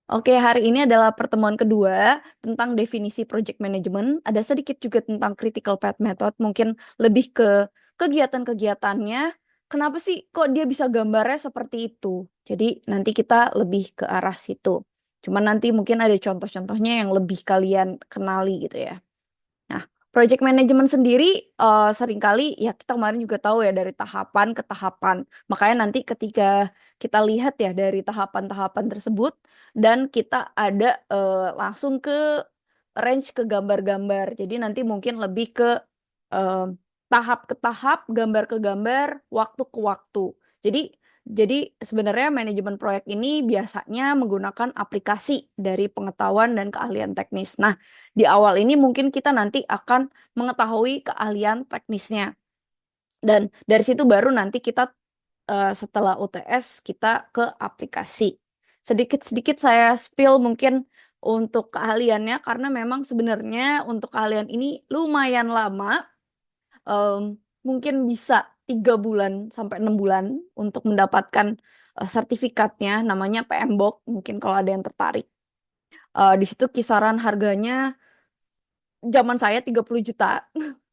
Oke, hari ini adalah pertemuan kedua tentang definisi project management. Ada sedikit juga tentang critical path method, mungkin lebih ke kegiatan-kegiatannya. Kenapa sih kok dia bisa gambarnya seperti itu? Jadi nanti kita lebih ke arah situ. Cuman nanti mungkin ada contoh-contohnya yang lebih kalian kenali gitu ya. Nah, project management sendiri seringkali ya kita kemarin juga tahu ya dari tahapan ke tahapan. Makanya nanti ketika kita lihat ya dari tahapan-tahapan tersebut dan kita ada langsung ke range ke gambar-gambar. Jadi nanti mungkin lebih ke eh, tahap ke tahap, gambar ke gambar, waktu ke waktu. Jadi jadi sebenarnya manajemen proyek ini biasanya menggunakan aplikasi dari pengetahuan dan keahlian teknis. Nah, di awal ini mungkin kita nanti akan mengetahui keahlian teknisnya. Dan dari situ baru nanti kita setelah UTS kita ke aplikasi. Sedikit-sedikit saya spill mungkin untuk keahliannya karena memang sebenarnya untuk keahlian ini lumayan lama. Mungkin bisa 3 bulan sampai 6 bulan untuk mendapatkan sertifikatnya namanya PMBOK mungkin kalau ada yang tertarik. Di situ kisaran harganya zaman saya 30 juta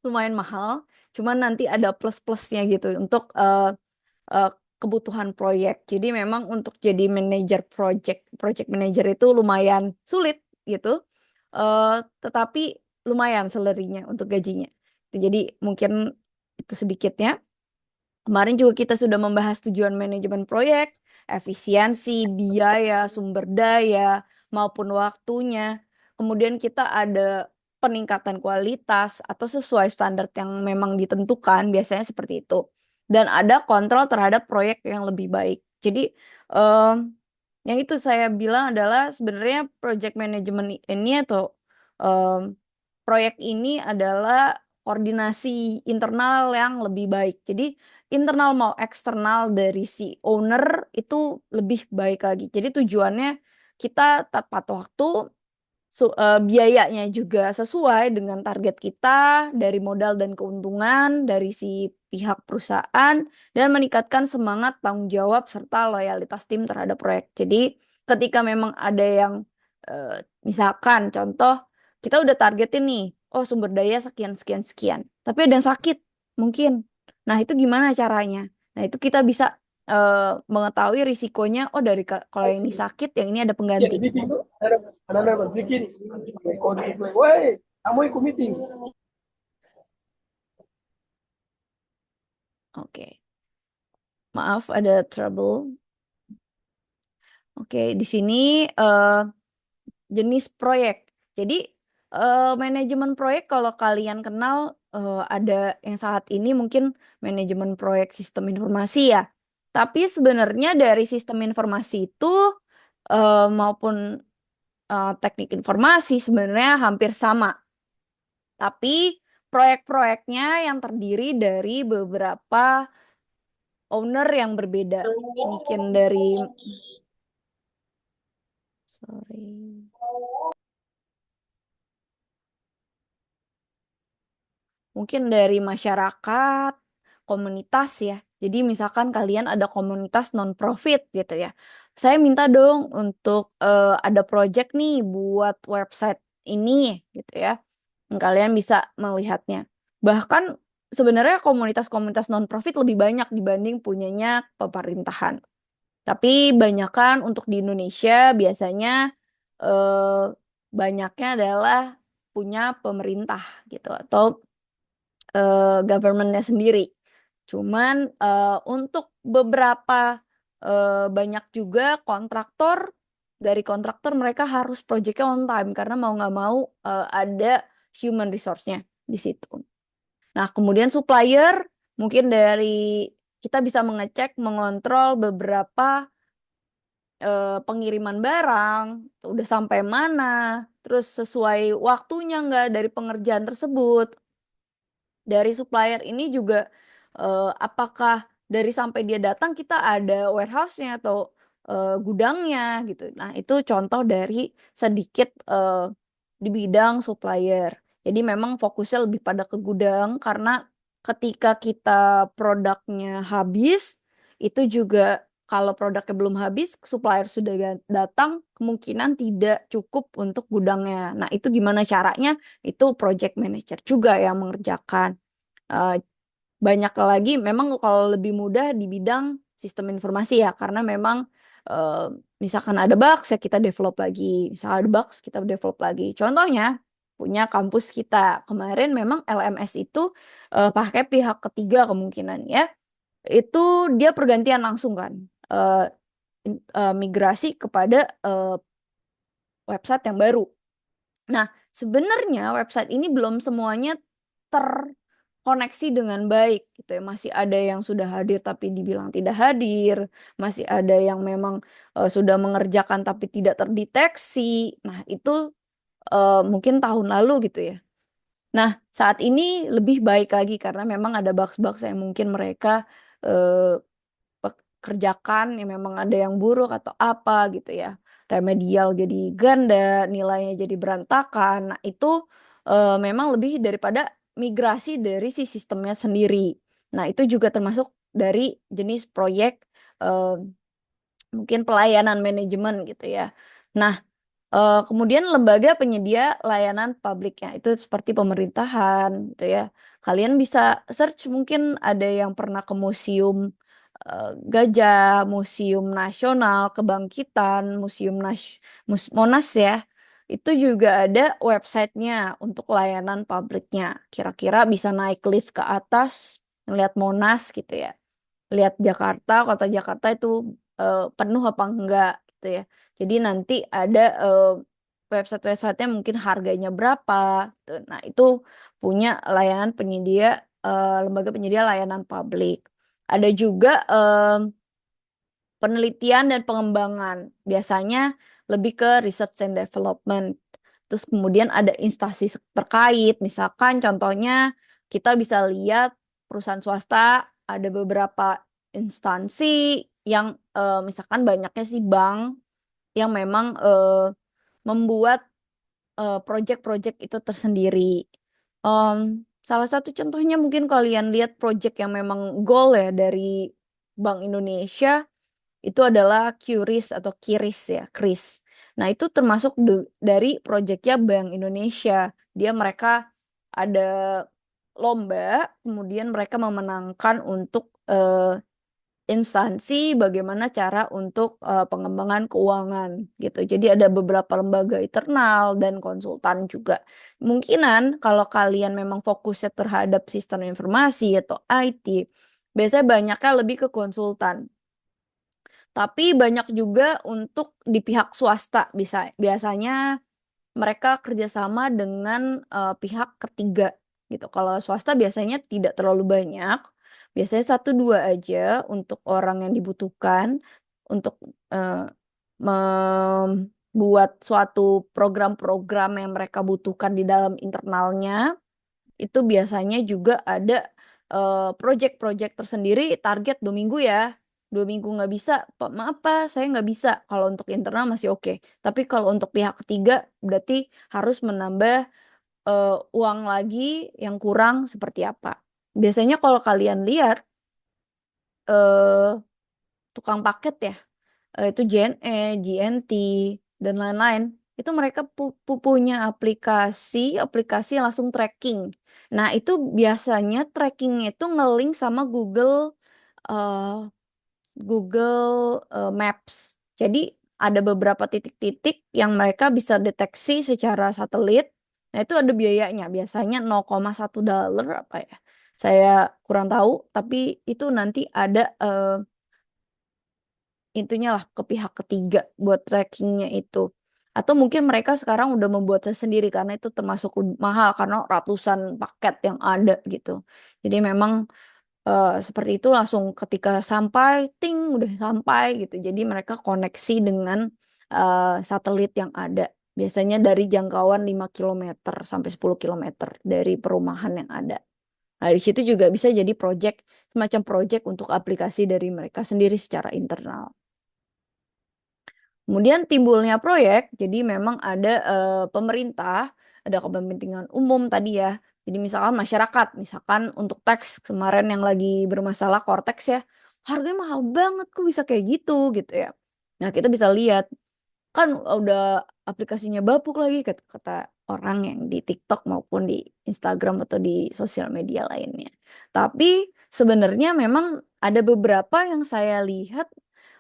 lumayan mahal. Cuman nanti ada plus-plusnya gitu untuk eh, kebutuhan proyek. Jadi memang untuk jadi manajer project manager itu lumayan sulit gitu. Eh, tetapi lumayan salary-nya untuk gajinya. Jadi mungkin itu sedikitnya. Kemarin juga kita sudah membahas tujuan manajemen proyek, efisiensi, biaya, sumber daya, maupun waktunya. Kemudian kita ada peningkatan kualitas atau sesuai standar yang memang ditentukan, biasanya seperti itu. Dan ada kontrol terhadap proyek yang lebih baik. Jadi, em, yang itu saya bilang adalah sebenarnya project management ini atau em, proyek ini adalah koordinasi internal yang lebih baik. Jadi internal mau eksternal dari si owner itu lebih baik lagi. Jadi tujuannya kita tepat waktu, biayanya juga sesuai dengan target kita dari modal dan keuntungan dari si pihak perusahaan dan meningkatkan semangat tanggung jawab serta loyalitas tim terhadap proyek. Jadi ketika memang ada yang eh, misalkan contoh kita udah targetin nih, oh sumber daya sekian sekian sekian, tapi ada yang sakit mungkin. Nah, itu gimana caranya? Nah, itu kita bisa eh, mengetahui risikonya. Oh, kalau yang ini sakit, yang ini ada Iya, pengganti. di meeting tuh ada bikin coding play. Woi, kamu ikut meeting. Oke. Maaf, ada trouble. Oke, di sini eh, jenis proyek. Jadi manajemen proyek kalau kalian kenal ada yang saat ini mungkin manajemen proyek sistem informasi ya. Tapi sebenarnya dari sistem informasi itu maupun teknik informasi sebenarnya hampir sama. Tapi proyek-proyeknya yang terdiri dari beberapa owner yang berbeda. Mungkin dari sorry. Mungkin dari masyarakat, komunitas ya. Jadi misalkan kalian ada komunitas non-profit gitu ya. Saya minta dong untuk ada project nih buat website ini gitu ya. Kalian bisa melihatnya. Bahkan sebenarnya komunitas-komunitas non-profit lebih banyak dibanding punyanya pemerintahan. Tapi banyakan untuk di Indonesia biasanya eh, banyaknya adalah punya pemerintah gitu atau governmentnya sendiri. Cuman untuk beberapa banyak juga kontraktor dari kontraktor mereka harus proyeknya on time karena mau nggak mau ada human resource-nya di situ. Nah, kemudian supplier mungkin dari kita bisa mengecek, mengontrol beberapa pengiriman barang, udah sampai mana, terus sesuai waktunya nggak dari pengerjaan tersebut. Dari supplier ini juga apakah dari sampai dia datang kita ada warehouse-nya atau gudangnya gitu. Nah, itu contoh dari sedikit di bidang supplier. Jadi memang fokusnya lebih pada ke gudang karena ketika kita produknya habis itu juga kalau produknya belum habis, supplier sudah datang, kemungkinan tidak cukup untuk gudangnya. Nah, itu gimana caranya? Itu project manager juga yang mengerjakan. Eh, Banyak lagi memang kalau lebih mudah di bidang sistem informasi ya, karena memang eh, misalkan ada bugs ya kita develop lagi, misalkan ada bugs kita develop lagi. Contohnya punya kampus kita kemarin memang LMS itu pakai pihak ketiga kemungkinan ya, itu dia pergantian langsung kan, eh, migrasi kepada website yang baru. Nah, sebenarnya website ini belum semuanya terkoneksi dengan baik gitu ya. Masih ada yang sudah hadir tapi dibilang tidak hadir, masih ada yang memang sudah mengerjakan tapi tidak terdeteksi. Nah, itu mungkin tahun lalu gitu ya. Nah, saat ini lebih baik lagi karena memang ada bugs-bugs yang mungkin mereka eh, kerjakan yang memang ada yang buruk atau apa gitu ya. Remedial jadi ganda, nilainya jadi berantakan. Nah, itu memang lebih daripada migrasi dari si sistemnya sendiri. Nah, itu juga termasuk dari jenis proyek eh, mungkin pelayanan manajemen gitu ya. Nah, kemudian lembaga penyedia layanan publiknya itu seperti pemerintahan gitu ya. Kalian bisa search mungkin ada yang pernah ke museum Gajah, Museum Nasional Kebangkitan, Monas ya. Itu juga ada websitenya untuk layanan publiknya. Kira-kira bisa naik lift ke atas, ngeliat Monas gitu ya. Lihat Jakarta, kota Jakarta itu penuh apa enggak gitu ya. Jadi nanti ada website-websitenya mungkin harganya berapa. Gitu. Nah, itu punya layanan penyedia, lembaga penyedia layanan publik. Ada juga penelitian dan pengembangan. Biasanya lebih ke research and development. Terus kemudian ada instansi terkait. Misalkan contohnya kita bisa lihat perusahaan swasta ada beberapa instansi yang misalkan banyaknya sih bank yang memang membuat project-project itu tersendiri. Salah satu contohnya mungkin kalian lihat project yang memang goal ya dari Bank Indonesia itu adalah QRIS atau KIRIS ya, KRIS. Nah, itu termasuk dari proyeknya Bank Indonesia. Mereka ada lomba, kemudian mereka memenangkan untuk instansi bagaimana cara untuk pengembangan keuangan gitu. Jadi ada beberapa lembaga internal dan konsultan juga. Mungkinan kalau kalian memang fokusnya terhadap sistem informasi atau IT, biasanya banyaknya lebih ke konsultan. Tapi banyak juga untuk di pihak swasta biasanya mereka kerjasama dengan pihak ketiga gitu. Kalau swasta biasanya tidak terlalu banyak, biasanya satu dua aja untuk orang yang dibutuhkan untuk eh, membuat suatu program-program yang mereka butuhkan di dalam internalnya. Itu biasanya juga ada project-project tersendiri, target 2 minggu ya. 2 minggu nggak bisa, Pak, maaf Pak, saya nggak bisa. Kalau untuk internal masih oke. Tapi kalau untuk pihak ketiga berarti harus menambah uang lagi yang kurang seperti apa. Biasanya kalau kalian lihat eh, tukang paket ya, itu JNE, GNT, dan lain-lain, itu mereka punya aplikasi yang langsung tracking. Nah, itu biasanya trackingnya itu ngelink sama eh, Google Maps. Jadi ada beberapa titik-titik yang mereka bisa deteksi secara satelit. Nah, itu ada biayanya. Biasanya $0,1 apa ya. Saya kurang tahu, tapi itu nanti ada intinya lah ke pihak ketiga buat trackingnya itu. Atau mungkin mereka sekarang udah membuatnya sendiri karena itu termasuk mahal karena ratusan paket yang ada gitu. Jadi memang seperti itu langsung ketika sampai, ting udah sampai gitu. Jadi mereka koneksi dengan satelit yang ada. Biasanya dari jangkauan 5 kilometer sampai 10 kilometer dari perumahan yang ada. Nah, di situ juga bisa jadi semacam project untuk aplikasi dari mereka sendiri secara internal. Kemudian timbulnya proyek, jadi memang ada pemerintah, ada kepentingan umum tadi ya. Jadi misalkan masyarakat, misalkan untuk teks kemarin yang lagi bermasalah Cortex ya. harganya mahal banget, kok bisa kayak gitu ya. Nah, kita bisa lihat kan udah aplikasinya bapuk lagi kata, kata orang yang di TikTok maupun di Instagram atau di sosial media lainnya. Tapi sebenarnya memang ada beberapa yang saya lihat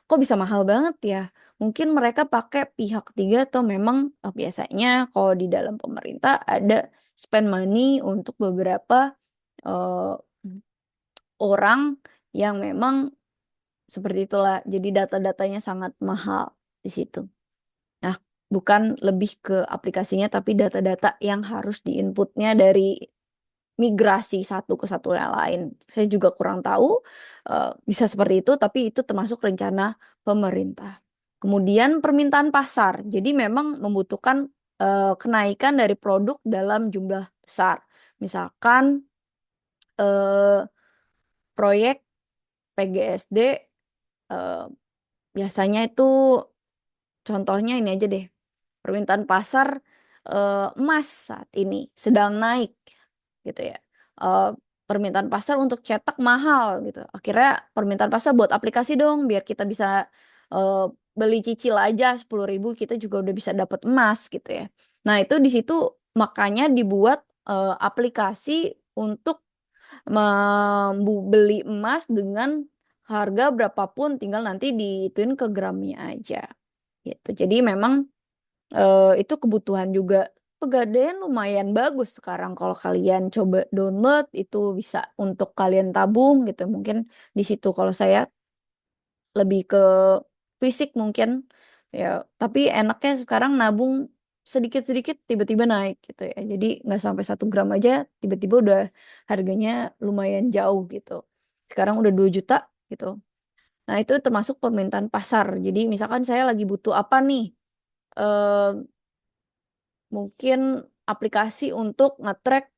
kok bisa mahal banget ya. Mungkin mereka pakai pihak ketiga atau memang biasanya kalau di dalam pemerintah ada spend money untuk beberapa eh, orang yang memang seperti itulah. Jadi data-datanya sangat mahal di situ. Nah, bukan lebih ke aplikasinya, tapi data-data yang harus diinputnya dari migrasi satu ke satu yang lain. Saya juga kurang tahu, bisa seperti itu, tapi itu termasuk rencana pemerintah. Kemudian permintaan pasar. Jadi memang membutuhkan kenaikan dari produk dalam jumlah besar. Misalkan eh, proyek PGSD, eh, biasanya itu contohnya ini aja deh. Permintaan pasar emas saat ini sedang naik gitu ya. Eh, Permintaan pasar untuk cetak mahal gitu. Akhirnya permintaan pasar buat aplikasi dong biar kita bisa eh, beli cicil aja 10.000 kita juga udah bisa dapat emas gitu ya. Nah itu di situ makanya dibuat aplikasi untuk membeli emas dengan harga berapapun tinggal nanti diituin ke gramnya aja gitu. Jadi memang itu kebutuhan juga. Pegadaian lumayan bagus sekarang kalau kalian coba download itu bisa untuk kalian tabung gitu. Mungkin di situ kalau saya lebih ke fisik mungkin ya. Tapi enaknya sekarang nabung sedikit-sedikit tiba-tiba naik gitu ya. Jadi nggak sampai 1 gram aja tiba-tiba udah harganya lumayan jauh gitu. Sekarang udah 2 juta gitu. Nah itu termasuk permintaan pasar. Jadi misalkan saya lagi butuh apa nih? eh, Mungkin aplikasi untuk nge-track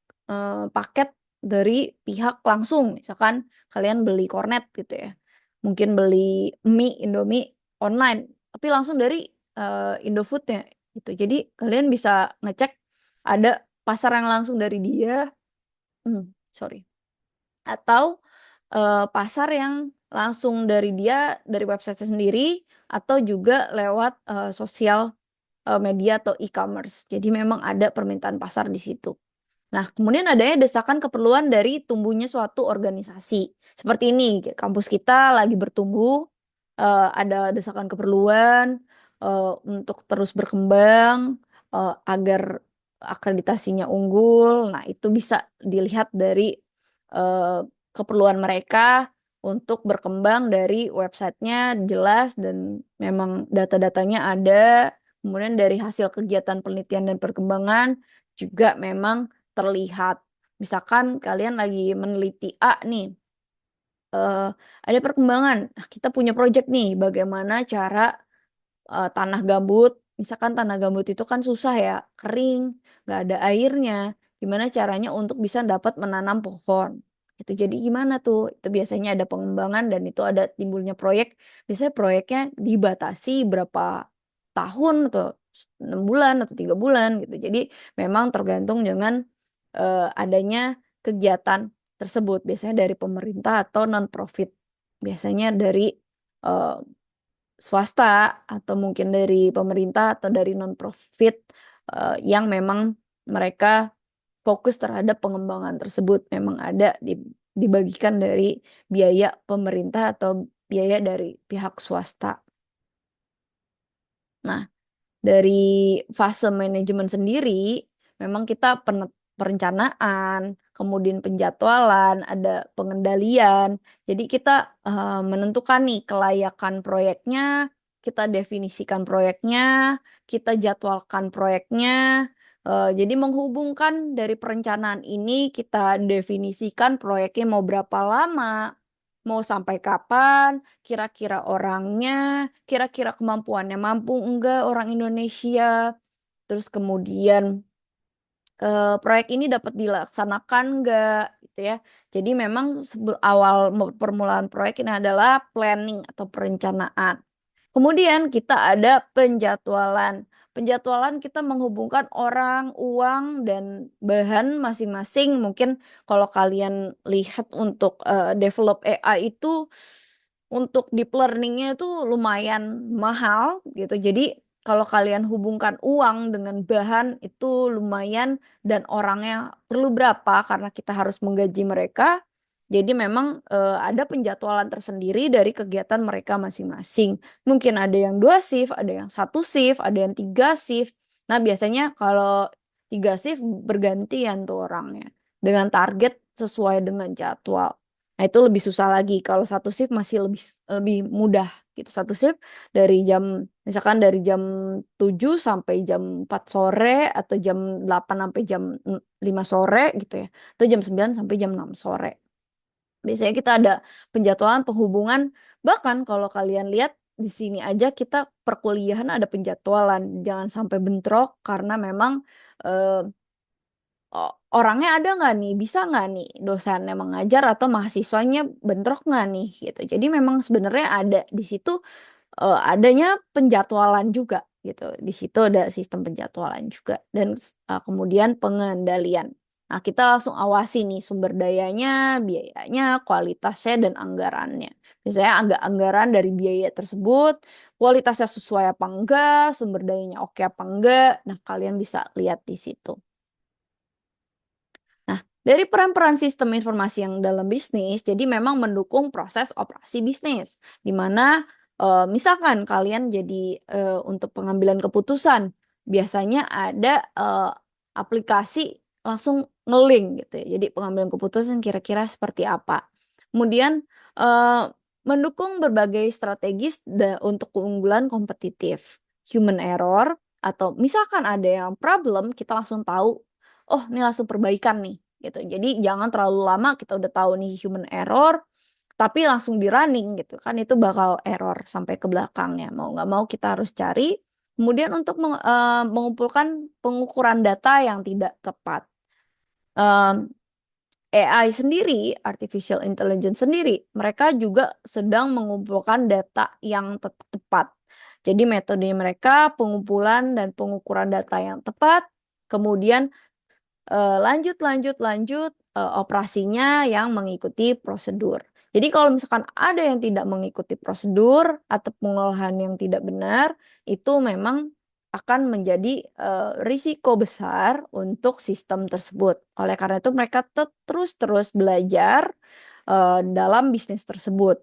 paket dari pihak langsung. Misalkan kalian beli kornet gitu ya. Mungkin beli mie, Indomie online, tapi langsung dari Indofoodnya gitu. Jadi kalian bisa ngecek ada pasar yang langsung dari dia, sorry, atau pasar yang langsung dari dia dari website sendiri atau juga lewat sosial media atau e-commerce. Jadi memang ada permintaan pasar di situ. Nah, kemudian adanya desakan keperluan dari tumbuhnya suatu organisasi. Seperti ini, kampus kita lagi bertumbuh, ada desakan keperluan untuk terus berkembang agar akreditasinya unggul. Nah, itu bisa dilihat dari eh, keperluan mereka untuk berkembang dari websitenya jelas dan memang data-datanya ada. Kemudian dari hasil kegiatan penelitian dan perkembangan juga memang terlihat. Misalkan kalian lagi meneliti A nih, eh, ada perkembangan. Nah, kita punya project nih, bagaimana cara tanah gambut. Misalkan tanah gambut itu kan susah ya, kering, nggak ada airnya. Gimana caranya untuk bisa dapat menanam pohon? Itu jadi gimana tuh? Itu biasanya ada pengembangan dan itu ada timbulnya proyek. Biasanya proyeknya dibatasi berapa tahun atau 6 bulan atau 3 bulan gitu. Jadi memang tergantung dengan adanya kegiatan tersebut. Biasanya dari pemerintah atau non-profit. Biasanya dari eh, swasta atau mungkin dari pemerintah atau dari non-profit yang memang mereka fokus terhadap pengembangan tersebut memang ada dibagikan dari biaya pemerintah atau biaya dari pihak swasta. Nah, dari fase manajemen sendiri, memang kita perencanaan, kemudian penjadwalan, ada pengendalian. Jadi kita menentukan nih kelayakan proyeknya, kita definisikan proyeknya, kita jadwalkan proyeknya. Jadi menghubungkan dari perencanaan ini, kita definisikan proyeknya mau berapa lama, mau sampai kapan, kira-kira orangnya, kira-kira kemampuannya mampu enggak orang Indonesia. Terus kemudian proyek ini dapat dilaksanakan enggak gitu ya. Jadi memang awal permulaan proyek ini adalah planning atau perencanaan. Kemudian kita ada penjadwalan. Penjadwalan kita menghubungkan orang, uang, dan bahan masing-masing. Mungkin kalau kalian lihat untuk develop AI itu untuk deep learningnya itu lumayan mahal gitu. Jadi kalau kalian hubungkan uang dengan bahan itu lumayan dan orangnya perlu berapa karena kita harus menggaji mereka. Jadi memang ada penjadwalan tersendiri dari kegiatan mereka masing-masing. Mungkin ada yang 2 shift, ada yang 1 shift, ada yang 3 shift. Nah biasanya kalau 3 shift bergantian tuh orangnya dengan target sesuai dengan jadwal. Nah, itu lebih susah lagi. Kalau 1 shift masih lebih lebih mudah gitu. 1 shift dari jam misalkan dari jam 7 sampai jam 4 sore atau jam 8 sampai jam 5 sore gitu ya. Atau jam 9 sampai jam 6 sore. Biasanya kita ada penjadwalan penghubungan. Bahkan kalau kalian lihat di sini aja kita perkuliahan ada penjadwalan. Jangan sampai bentrok karena memang eh, orangnya ada nggak nih, bisa nggak nih dosennya mengajar atau mahasiswanya bentrok nggak nih gitu. Jadi memang sebenarnya ada di situ adanya penjadwalan juga gitu. Di situ ada sistem penjadwalan juga dan kemudian pengendalian. Nah, kita langsung awasi nih sumber dayanya, biayanya, kualitasnya dan anggarannya. Misalnya agak anggaran dari biaya tersebut, kualitasnya sesuai apa enggak, sumber dayanya oke apa enggak. Nah, kalian bisa lihat di situ. Nah, dari peran-peran sistem informasi yang dalam bisnis, jadi memang mendukung proses operasi bisnis, di mana misalkan kalian jadi untuk pengambilan keputusan, biasanya ada aplikasi langsung ngelink gitu ya. Jadi pengambilan keputusan kira-kira seperti apa. Kemudian eh, mendukung berbagai strategis untuk keunggulan kompetitif, human error, atau misalkan ada yang problem, kita langsung tahu oh ini langsung perbaikan nih gitu. Jadi jangan terlalu lama kita udah tahu nih human error tapi langsung di running gitu kan itu bakal error sampai ke belakangnya. Mau nggak mau kita harus cari. Kemudian untuk mengumpulkan pengukuran data yang tidak tepat. Em, AI sendiri, artificial intelligence sendiri, mereka juga sedang mengumpulkan data yang tepat. Jadi metode mereka pengumpulan dan pengukuran data yang tepat, kemudian lanjut operasinya yang mengikuti prosedur. Jadi kalau misalkan ada yang tidak mengikuti prosedur atau pengolahan yang tidak benar, itu memang akan menjadi risiko besar untuk sistem tersebut. Oleh karena itu mereka terus-terus belajar dalam bisnis tersebut.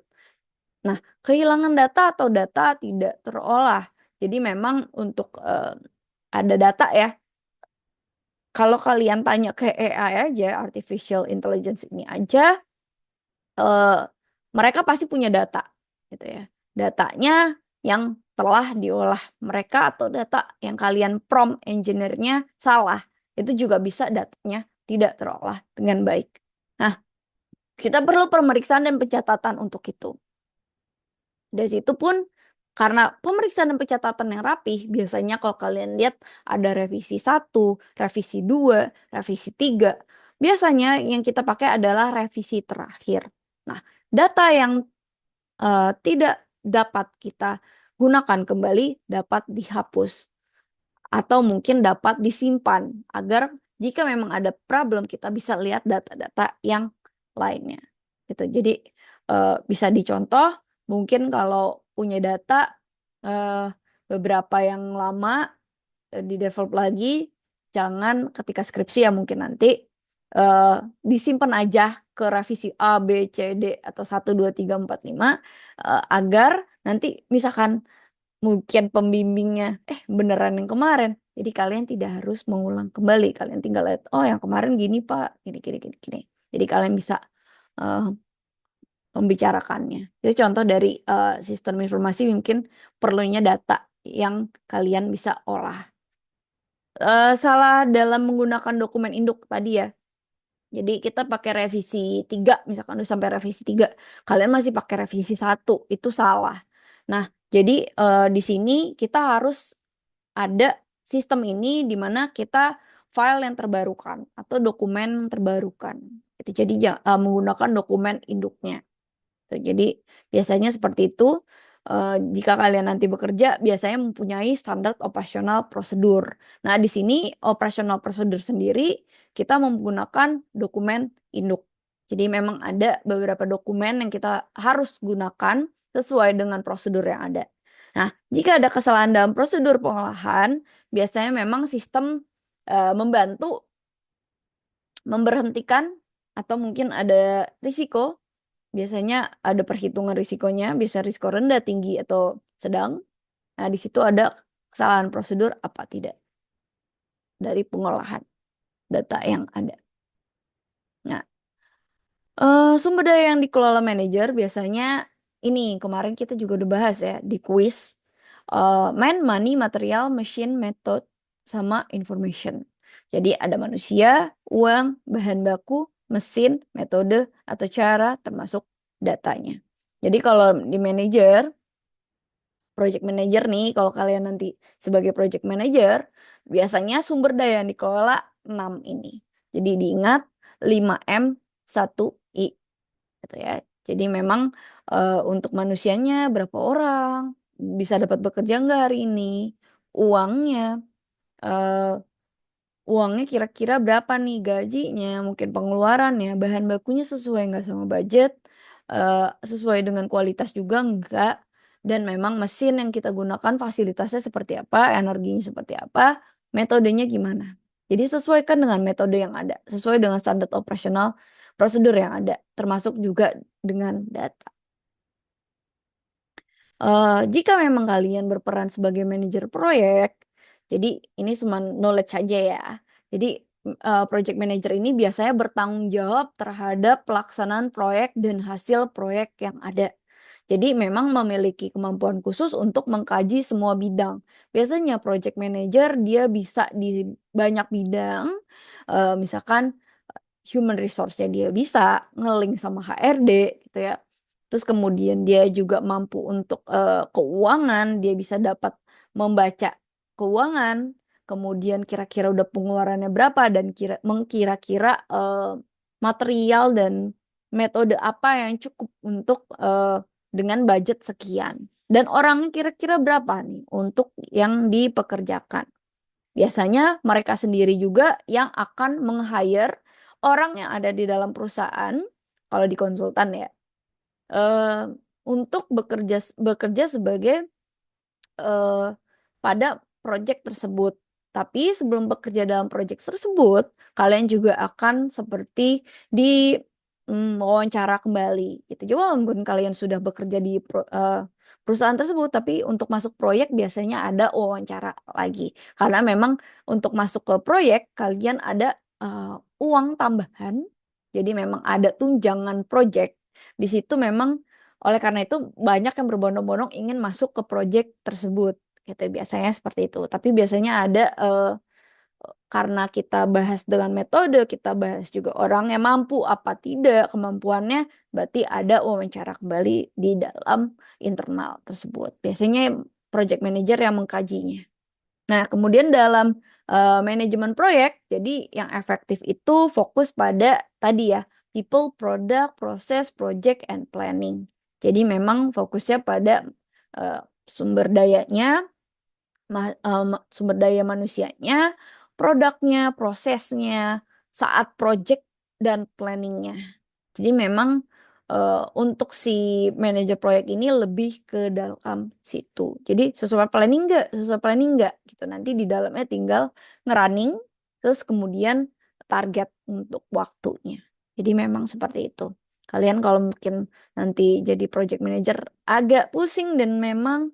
Nah, kehilangan data atau data tidak terolah. Jadi memang untuk ada data ya kalau kalian tanya ke AI aja, artificial intelligence ini aja, eh, mereka pasti punya data, gitu ya. Datanya yang telah diolah mereka atau data yang kalian prompt engineer-nya salah, itu juga bisa datanya tidak terolah dengan baik. Nah, kita perlu pemeriksaan dan pencatatan untuk itu. Dari situ pun karena pemeriksaan dan pencatatan yang rapih, biasanya kalau kalian lihat ada revisi 1, revisi 2, revisi 3. Biasanya yang kita pakai adalah revisi terakhir. Nah, data yang tidak dapat kita gunakan kembali dapat dihapus atau mungkin dapat disimpan agar jika memang ada problem kita bisa lihat data-data yang lainnya. Gitu. Jadi bisa dicontoh mungkin kalau punya data eh, beberapa yang lama di develop lagi jangan ketika skripsi ya mungkin nanti eh, disimpan aja ke revisi A, B, C, D atau 1, 2, 3, 4, 5 agar nanti misalkan mungkin pembimbingnya beneran yang kemarin. Jadi kalian tidak harus mengulang kembali. Kalian tinggal lihat, oh yang kemarin gini Pak, gini gini gini gini. Jadi kalian bisa eh, membicarakannya. Itu contoh dari sistem informasi mungkin perlunya data yang kalian bisa olah. Salah dalam menggunakan dokumen induk tadi ya. Jadi kita pakai revisi 3, misalkan udah sampai revisi 3, kalian masih pakai revisi 1, itu salah. Nah, jadi di sini kita harus ada sistem ini di mana kita file yang terbarukan atau dokumen yang terbarukan. Itu jadi menggunakan dokumen induknya. Tuh, jadi biasanya seperti itu. Jika kalian nanti bekerja, biasanya mempunyai standar operasional prosedur. Nah, di sini operasional prosedur sendiri kita menggunakan dokumen induk. Jadi memang ada beberapa dokumen yang kita harus gunakan sesuai dengan prosedur yang ada. Nah, jika ada kesalahan dalam prosedur pengolahan, biasanya memang sistem membantu memberhentikan atau mungkin ada risiko. Biasanya ada perhitungan risikonya, bisa risiko rendah, tinggi, atau sedang. Nah, di situ ada kesalahan prosedur apa tidak dari pengolahan data yang ada. Nah, sumber daya yang dikelola manajer biasanya ini kemarin kita juga udah bahas ya di quiz. Man, money, material, machine, method, sama information. Jadi ada manusia, uang, bahan baku, mesin, metode, atau cara termasuk datanya. Jadi kalau di manajer, project manager nih, kalau kalian nanti sebagai project manager, biasanya sumber daya yang dikelola 6 ini. Jadi diingat 5M 1I gitu ya. Jadi memang untuk manusianya berapa orang, bisa dapat bekerja nggak hari ini, uangnya, eh, uangnya kira-kira berapa nih gajinya, mungkin pengeluarannya, bahan bakunya sesuai nggak sama budget, sesuai dengan kualitas juga enggak, dan memang mesin yang kita gunakan fasilitasnya seperti apa, energinya seperti apa, metodenya gimana. Jadi sesuaikan dengan metode yang ada, sesuai dengan standar operasional prosedur yang ada, termasuk juga dengan data. Jika memang kalian berperan sebagai manajer proyek, jadi ini cuma knowledge saja ya. Jadi project manager ini biasanya bertanggung jawab terhadap pelaksanaan proyek dan hasil proyek yang ada. Jadi memang memiliki kemampuan khusus untuk mengkaji semua bidang. Biasanya project manager dia bisa di banyak bidang, misalkan human resource-nya dia bisa ngeling sama HRD gitu ya. Terus kemudian dia juga mampu untuk keuangan, dia bisa dapat membaca keuangan, kemudian kira-kira udah pengeluarannya berapa dan mengkira-kira material dan metode apa yang cukup untuk dengan budget sekian. Dan orangnya kira-kira berapa nih untuk yang dipekerjakan. Biasanya mereka sendiri juga yang akan meng-hire orang yang ada di dalam perusahaan, kalau di konsultan ya, eh, untuk bekerja bekerja sebagai pada proyek tersebut. Tapi sebelum bekerja dalam proyek tersebut, kalian juga akan seperti di wawancara kembali gitu. Juga walaupun kalian sudah bekerja di perusahaan tersebut, tapi untuk masuk proyek biasanya ada wawancara lagi. Karena memang untuk masuk ke proyek kalian ada uang tambahan. Jadi memang ada tunjangan proyek. Di situ memang oleh karena itu banyak yang berbondong-bondong ingin masuk ke proyek tersebut gitu biasanya seperti itu. Tapi biasanya ada karena kita bahas dengan metode, kita bahas juga orang yang mampu apa tidak kemampuannya, berarti ada wawancara kembali di dalam internal tersebut. Biasanya project manager yang mengkajinya. Nah, kemudian dalam manajemen proyek, jadi yang efektif itu fokus pada tadi ya, people, product, process, project, and planning. Jadi memang fokusnya pada sumber dayanya, sumber daya manusianya, produknya, prosesnya, saat project dan planningnya. Jadi memang untuk si manajer proyek ini lebih ke dalam situ. Jadi sesuai planning nggak? Sesuai planning nggak? Gitu. Nanti di dalamnya tinggal ngerunning, terus kemudian target untuk waktunya. Jadi memang seperti itu. Kalian kalau mungkin nanti jadi project manager agak pusing dan memang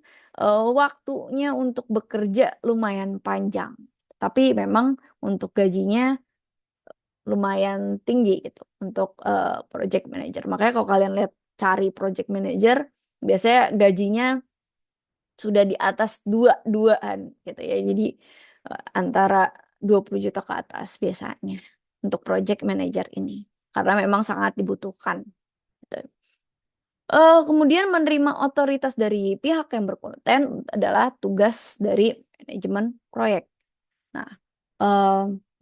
waktunya untuk bekerja lumayan panjang. Tapi memang untuk gajinya lumayan tinggi gitu untuk project manager. Makanya kalau kalian lihat cari project manager, biasanya gajinya sudah di atas duaan gitu ya. Jadi antara 20 juta ke atas biasanya untuk project manager ini. Karena memang sangat dibutuhkan. Gitu. Kemudian menerima otoritas dari pihak yang berkompeten adalah tugas dari manajemen proyek. Nah,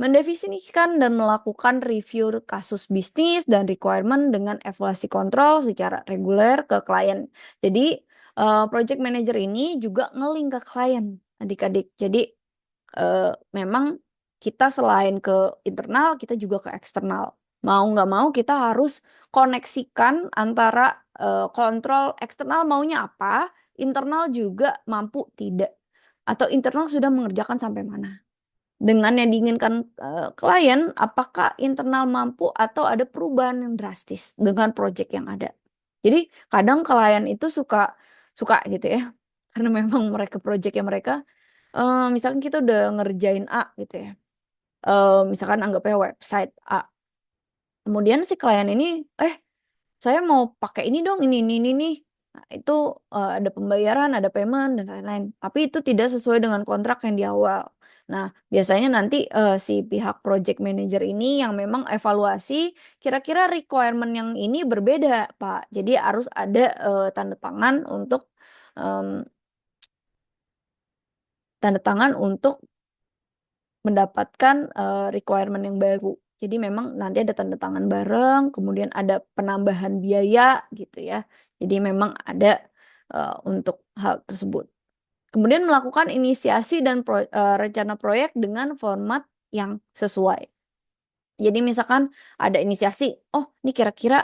mendefinisikan dan melakukan review kasus bisnis dan requirement dengan evaluasi kontrol secara reguler ke klien. Jadi, project manager ini juga ngelink ke klien, adik-adik. Jadi, memang kita selain ke internal, kita juga ke eksternal. Mau nggak mau kita harus koneksikan antara kontrol eksternal maunya apa, internal juga mampu tidak, atau internal sudah mengerjakan sampai mana. Dengan yang diinginkan klien, apakah internal mampu atau ada perubahan yang drastis dengan project yang ada. Jadi kadang klien itu suka suka gitu ya, karena memang mereka project yang mereka, misalkan kita udah ngerjain A gitu ya, misalkan anggapnya website A. Kemudian si klien ini, saya mau pakai ini dong, ini nih. Nah, itu ada pembayaran, ada payment dan lain-lain. Tapi itu tidak sesuai dengan kontrak yang di awal. Nah, biasanya nanti si pihak project manager ini yang memang evaluasi kira-kira requirement yang ini berbeda, Pak. Jadi harus ada em, tanda tangan untuk mendapatkan requirement yang baru. Jadi memang nanti ada tanda tangan bareng, kemudian ada penambahan biaya gitu ya. Jadi memang ada untuk hal tersebut. Kemudian melakukan inisiasi dan rencana proyek dengan format yang sesuai. Jadi misalkan ada inisiasi, oh ini kira-kira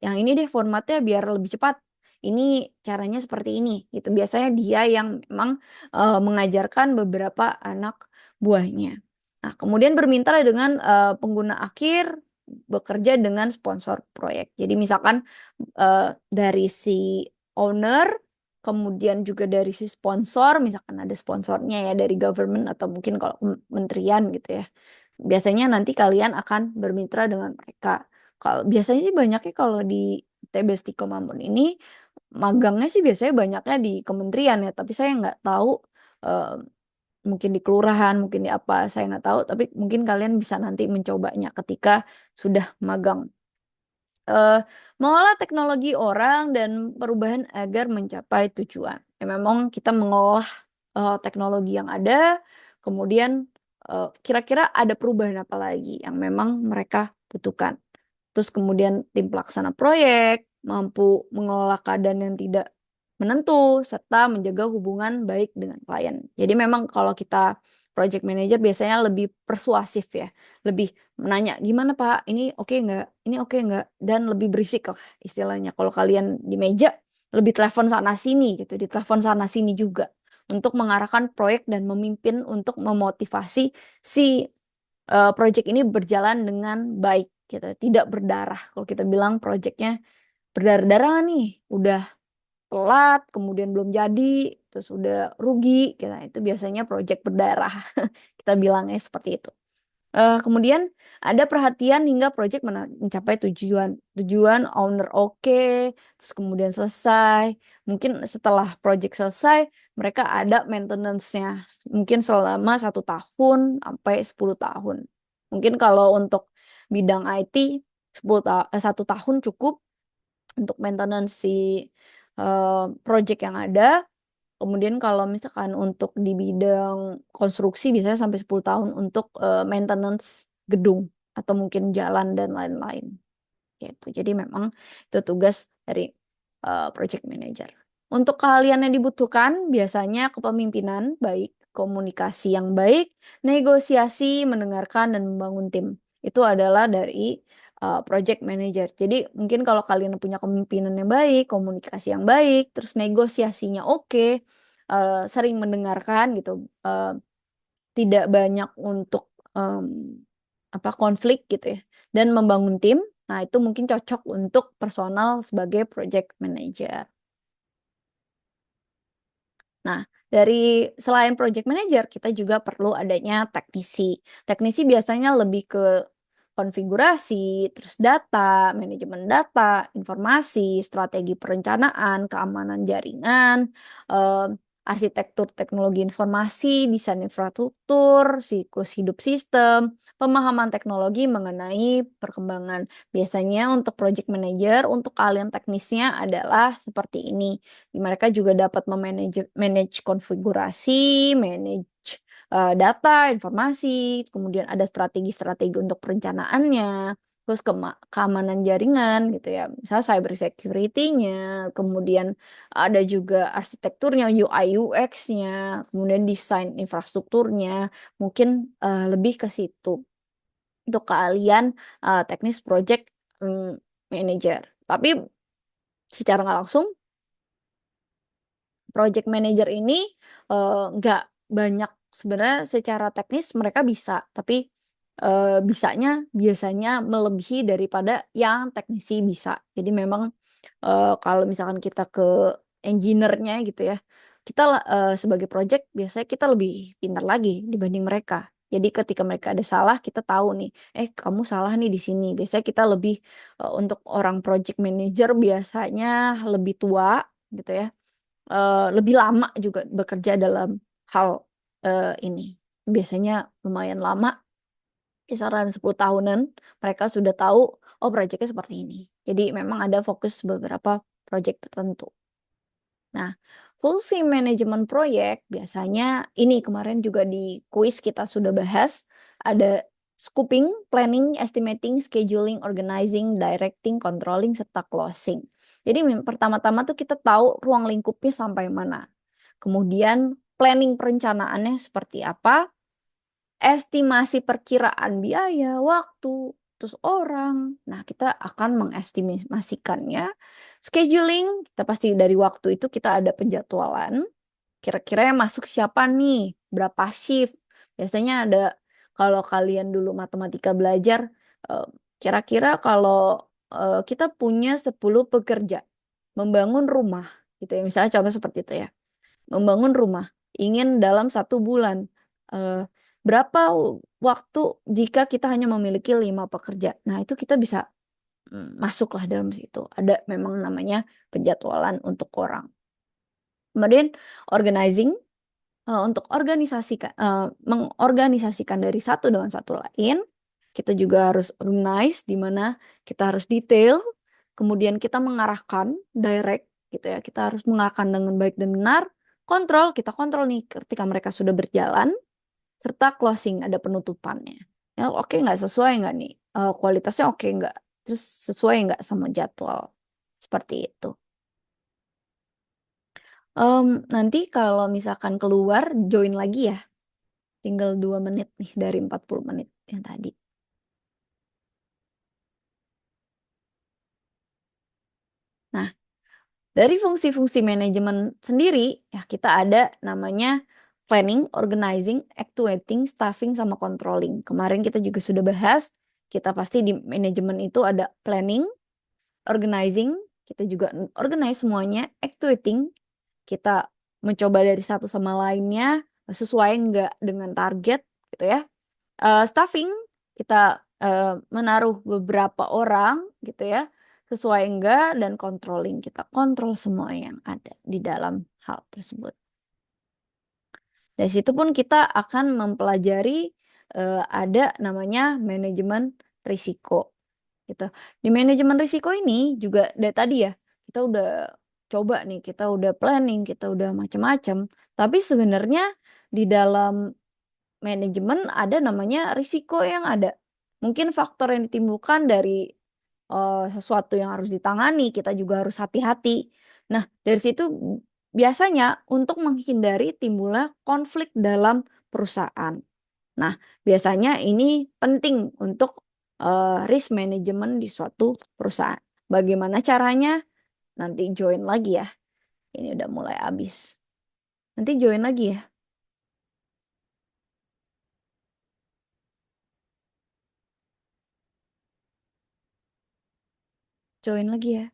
yang ini deh formatnya biar lebih cepat. Ini caranya seperti ini gitu. Biasanya dia yang memang mengajarkan beberapa anak buahnya. Nah, kemudian bermitra dengan pengguna akhir bekerja dengan sponsor proyek. Jadi misalkan dari si owner, kemudian juga dari si sponsor, misalkan ada sponsornya ya dari government atau mungkin kalau kementerian gitu ya. Biasanya nanti kalian akan bermitra dengan mereka. Kalau biasanya sih banyaknya kalau di TB Stiko Mambon ini magangnya sih biasanya banyaknya di kementerian ya, tapi saya nggak tahu eh, mungkin di kelurahan, mungkin di apa, saya nggak tahu. Tapi mungkin kalian bisa nanti mencobanya ketika sudah magang. eh, Mengolah teknologi orang dan perubahan agar mencapai tujuan. Ya, memang kita mengolah teknologi yang ada, kemudian kira-kira ada perubahan apa lagi yang memang mereka butuhkan. Terus kemudian tim pelaksana proyek mampu mengelola keadaan yang tidak menentu serta menjaga hubungan baik dengan klien. Jadi memang kalau kita project manager biasanya lebih persuasif ya, lebih menanya gimana Pak, ini oke nggak, ini oke nggak, dan lebih berisik lah istilahnya. Kalau kalian di meja lebih telepon sana sini gitu, ditelepon sana sini juga untuk mengarahkan proyek dan memimpin untuk memotivasi si project ini berjalan dengan baik gitu, tidak berdarah. Kalau kita bilang projectnya berdarah-darah nih, udah telat, kemudian belum jadi, terus udah rugi, gitu. Nah, itu biasanya project berdarah. Kita bilangnya seperti itu. Kemudian ada perhatian hingga project mencapai tujuan. Tujuan owner oke, terus kemudian selesai. Mungkin setelah project selesai, mereka ada maintenance-nya. Mungkin selama 1 tahun sampai 10 tahun. Mungkin kalau untuk bidang IT, 1 tahun cukup untuk maintenance si project yang ada. Kemudian kalau misalkan untuk di bidang konstruksi biasanya sampai 10 tahun untuk maintenance gedung atau mungkin jalan dan lain-lain gitu. Jadi memang itu tugas dari project manager. Untuk keahlian yang dibutuhkan biasanya kepemimpinan baik, komunikasi yang baik, negosiasi, mendengarkan dan membangun tim. Itu adalah dari project manager. Jadi mungkin kalau kalian punya kepemimpinan yang baik, komunikasi yang baik, terus negosiasinya oke, sering mendengarkan gitu, tidak banyak untuk konflik gitu ya, dan membangun tim. Nah, itu mungkin cocok untuk personal sebagai project manager. Nah, dari selain project manager, kita juga perlu adanya teknisi. Teknisi biasanya lebih ke konfigurasi, terus data, manajemen data, informasi, strategi perencanaan, keamanan jaringan, eh, arsitektur teknologi informasi, desain infrastruktur, siklus hidup sistem, pemahaman teknologi mengenai perkembangan. Biasanya untuk project manager, untuk kalian teknisnya adalah seperti ini. Mereka juga dapat manage konfigurasi, manage data, informasi, kemudian ada strategi-strategi untuk perencanaannya, terus keamanan jaringan gitu ya, misalnya cyber security-nya, kemudian ada juga arsitekturnya, UI UX-nya, kemudian desain infrastrukturnya, mungkin lebih ke situ untuk kalian teknis project manager. Tapi secara nggak langsung project manager ini nggak banyak sebenarnya secara teknis mereka bisa, tapi bisanya biasanya melebihi daripada yang teknisi bisa. Jadi memang kalau misalkan kita ke engineer-nya gitu ya, kita sebagai project biasanya kita lebih pintar lagi dibanding mereka. Jadi ketika mereka ada salah, kita tahu nih, kamu salah nih di sini. Biasanya kita lebih untuk orang project manager biasanya lebih tua gitu ya, lebih lama juga bekerja dalam hal ini. Biasanya lumayan lama, kisaran 10 tahunan, mereka sudah tahu, oh proyeknya seperti ini. Jadi memang ada fokus beberapa proyek tertentu. Nah, fungsi manajemen proyek biasanya ini kemarin juga di kuis kita sudah bahas, ada scoping, planning, estimating, scheduling, organizing, directing, controlling, serta closing. Jadi pertama-tama tuh kita tahu ruang lingkupnya sampai mana. Kemudian planning perencanaannya seperti apa, estimasi perkiraan biaya, waktu, terus orang. Nah, kita akan mengestimasikannya. Scheduling, kita pasti dari waktu itu kita ada penjadwalan. Kira-kira yang masuk siapa nih? Berapa shift? Biasanya ada, kalau kalian dulu matematika belajar, eh, kira-kira kalau kita punya 10 pekerja membangun rumah, gitu ya. Misalnya contoh seperti itu ya. Membangun rumah, ingin dalam 1 bulan. eh, Berapa waktu jika kita hanya memiliki 5 pekerja? Nah, itu kita bisa masuklah dalam situ. Ada memang namanya penjadwalan untuk orang. Kemudian organizing, untuk mengorganisasikan dari satu dengan satu lain, kita juga harus organize di mana kita harus detail, kemudian kita mengarahkan direct gitu ya. Kita harus mengarahkan dengan baik dan benar. Kontrol, kita kontrol nih ketika mereka sudah berjalan, serta closing, ada penutupannya. Ya, oke nggak sesuai nggak nih? Kualitasnya oke nggak? Terus sesuai nggak sama jadwal? Seperti itu. Nanti kalau misalkan keluar, join lagi ya. Tinggal 2 menit nih dari 40 menit yang tadi. Nah, dari fungsi-fungsi manajemen sendiri, ya kita ada namanya planning, organizing, actuating, staffing, sama controlling. Kemarin kita juga sudah bahas, kita pasti di manajemen itu ada planning, organizing, kita juga organize semuanya, actuating, kita mencoba dari satu sama lainnya, sesuai nggak dengan target gitu ya. Staffing, kita menaruh beberapa orang gitu ya, sesuai enggak, dan controlling, kita kontrol semua yang ada di dalam hal tersebut. Dari situ pun kita akan mempelajari ada namanya manajemen risiko gitu. Di manajemen risiko ini juga dari tadi ya, kita udah coba nih, kita udah planning, kita udah macam-macam, tapi sebenarnya di dalam manajemen ada namanya risiko yang ada. Mungkin faktor yang ditimbulkan dari sesuatu yang harus ditangani, kita juga harus hati-hati. Nah, dari situ biasanya untuk menghindari timbulnya konflik dalam perusahaan. Nah, biasanya ini penting untuk risk management di suatu perusahaan. Bagaimana caranya? Nanti join lagi ya. Ini udah mulai habis. Nanti join lagi ya. Join lagi ya.